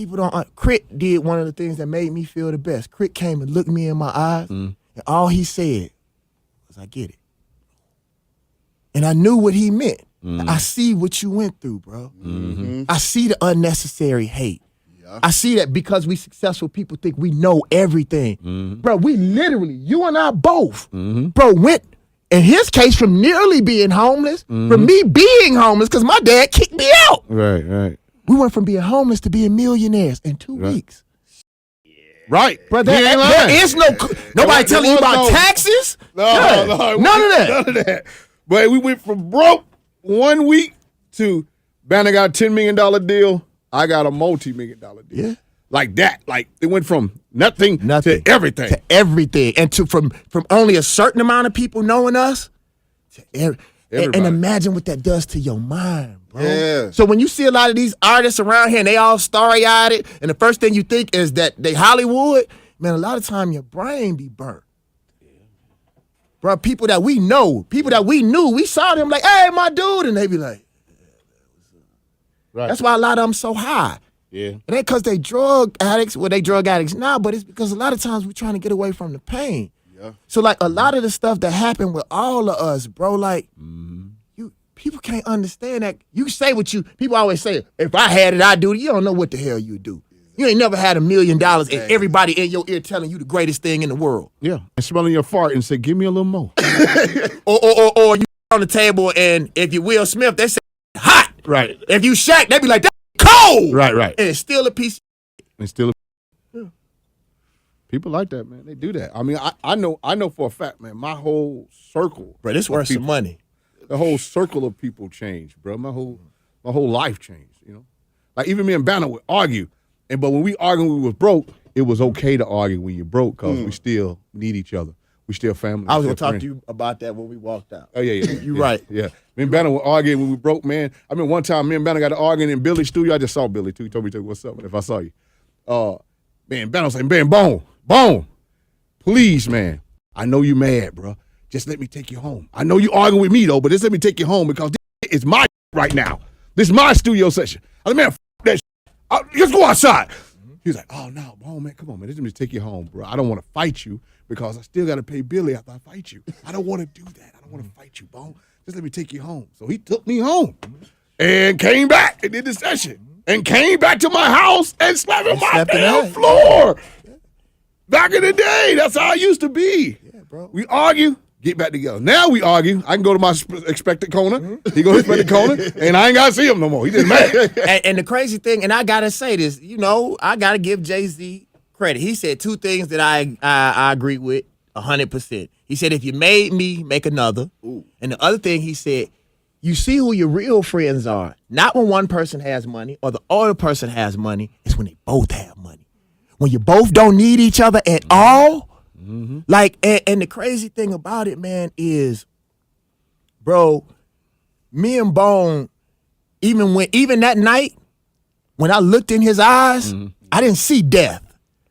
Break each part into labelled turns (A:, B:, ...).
A: people don't. Crit did one of the things that made me feel the best. Crit came and looked me in my eyes, and all he said was, "I get it," and I knew what he meant. I see what you went through, bro. I see the unnecessary hate. I see that because we successful people think we know everything. Bro, we literally, you and I both, bro, went, in his case, from nearly being homeless, from me being homeless, because my dad kicked me out.
B: Right.
A: We went from being homeless to being millionaires in 2 weeks.
B: Right.
A: Bro, there is nobody telling you about taxes.
B: No,
A: none of that.
B: None of that. But we went from broke 1 week to, Banner got a $10 million deal. I got a multi-million-dollar deal.
A: Yeah.
B: Like that. Like it went from nothing to everything.
A: To everything. And from only a certain amount of people knowing us to everybody. And imagine what that does to your mind, bro.
C: Yeah.
A: So when you see a lot of these artists around here and they all starry-eyed, and the first thing you think is that they Hollywood, man, a lot of time your brain be burnt. Bro, people that we know, people that we knew, we saw them like, hey, my dude, and they be like,
B: Right.
A: That's why a lot of them so high.
B: Yeah.
A: It ain't because they drug addicts. Well, they drug addicts now, but it's because a lot of times we're trying to get away from the pain.
C: Yeah.
A: So, like, a lot of the stuff that happened with all of us, bro, like, people can't understand that. You say what people always say, if I had it, I'd do it. You don't know what the hell you do. You ain't never had $1 million and everybody in your ear telling you the greatest thing in the world.
B: Yeah. And smelling your fart and say, give me a little more.
A: or you on the table and if you Will Smith, they say, hot.
B: Right.
A: If you Shaq, they be like, that's cold.
B: Right.
A: And it's still a piece.
B: And still, people like that, man. They do that. I mean, I know for a fact, man. My whole circle,
A: Bro, this worth some money.
B: The whole circle of people changed, bro. My whole life changed. You know, like even me and Banner would argue, but when we argued, when we was broke. It was okay to argue when you're broke because we still need each other. We still family.
A: I was gonna talk to you about that when we walked out.
B: Oh yeah.
A: You're right.
B: Yeah. Me and Banner were arguing when we broke, man. I mean, one time me and Banner got to arguing in Billy's studio. I just saw Billy too. He told me, "What's up?" If I saw you, man, Banner was like, "Man, Bone, please, man. I know you mad, bro. Just let me take you home. I know you arguing with me though, but just let me take you home because this is my right now. This is my studio session." I was like, "Man, that let's go outside." He was like, "Oh no, Bone, man, come on, man. Just let me take you home, bro. I don't want to fight you because I still got to pay Billy after I fight you. I don't want to do that. I don't want to fight you, Bone. Just let me take you home." So he took me home and came back and did the session and came back to my house and slapped my damn floor. Back in the day, that's how I used to be.
A: Yeah, bro.
B: We argue, get back together. Now we argue. I can go to my expected corner. He go to his expected corner, and I ain't got to see him no more. He just mad.
A: And the crazy thing, and I got to say this, I got to give Jay-Z credit. He said two things that I agree with 100%. He said, if you made me, make another. Ooh. And the other thing he said, you see who your real friends are. Not when one person has money or the other person has money. It's when they both have money. When you both don't need each other at all. Like, and the crazy thing about it, man, is, bro, me and Bone, even that night, when I looked in his eyes, I didn't see death.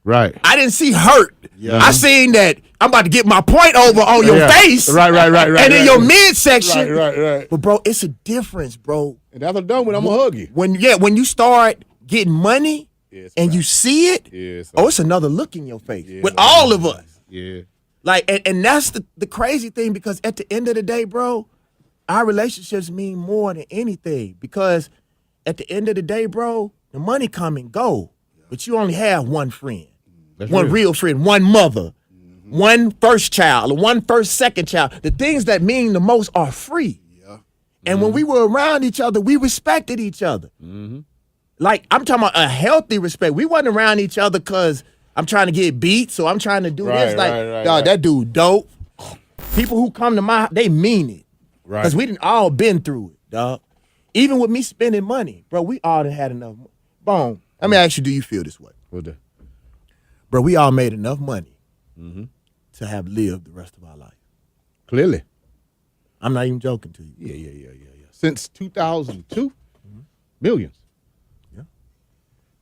B: Right.
A: I didn't see hurt.
B: Yeah.
A: I seen that I'm about to get my point over on your face.
B: Right.
A: And in your midsection.
B: Right.
A: But, bro, it's a difference, bro.
B: And after I'm done with, I'm going to hug you.
A: When you start getting money and you see it, it's another look in your face with all of us.
B: Yeah.
A: Like, and that's the crazy thing, because at the end of the day, bro, our relationships mean more than anything, because at the end of the day, bro, the money come and go, but you only have one friend.
B: That's
A: one real friend, one mother, one first child, or one second child. The things that mean the most are free.
C: Yeah.
A: And when we were around each other, we respected each other. Like, I'm talking about a healthy respect. We wasn't around each other because I'm trying to get beat, so I'm trying to do this. Like, dog, that dude dope. People who come to my, they mean it.
B: Right.
A: Because we done all been through it, dog. Even with me spending money, bro, we all done had enough. Bone, let me ask you, do you feel this way?
B: What the?
A: Bro, we all made enough money to have lived the rest of our life.
B: Clearly.
A: I'm not even joking to you.
B: Yeah. Since 2002, millions.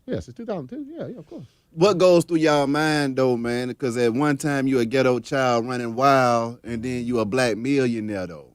B: Yeah, since 2002. Yeah, of course.
C: What goes through y'all mind, though, man? Because at one time you a ghetto child running wild, and then you a black millionaire, though.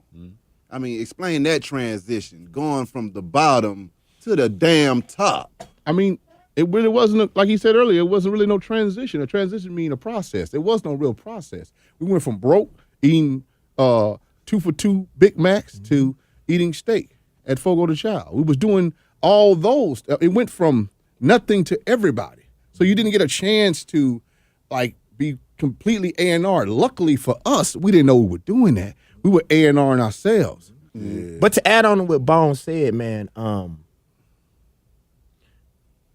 C: I mean, explain that transition, going from the bottom to the damn top.
B: I mean, It really wasn't, like he said earlier, it wasn't really no transition. A transition means a process. There was no real process. We went from broke, eating 2 for $2 Big Macs to eating steak at Fogo de Chao. We was doing all those. It went from nothing to everybody. So you didn't get a chance to like be completely A&R. Luckily for us, we didn't know we were doing that. We were A&Ring ourselves.
A: Yeah. But to add on to what Bone said, man,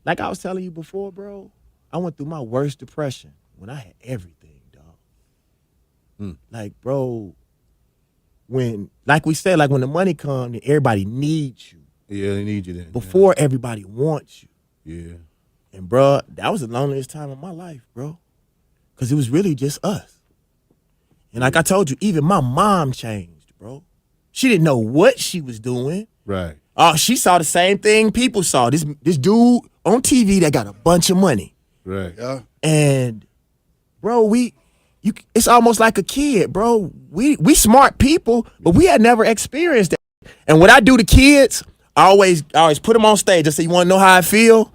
A: like I was telling you before, bro, I went through my worst depression when I had everything, dog. Like, bro, when, like we said, like when the money comes, everybody needs you.
B: Yeah, they need you then.
A: Before everybody wants you.
B: Yeah.
A: And, bro, that was the loneliest time of my life, bro. Because it was really just us. And like I told you, even my mom changed, bro. She didn't know what she was doing.
B: Right.
A: Oh, she saw the same thing people saw. This dude on TV that got a bunch of money.
B: Right.
C: Yeah.
A: And, bro, it's almost like a kid, bro. We smart people, but we had never experienced that. And what I do to kids, I always put them on stage. I say, you want to know how I feel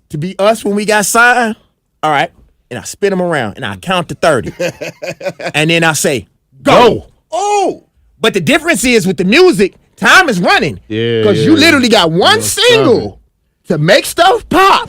A: to be us when we got signed? All right. And I spin them around, and I count to 30. And then I say, go.
C: Oh.
A: But the difference is with the music, time is running.
B: Yeah.
A: Because you literally got one single to make stuff pop.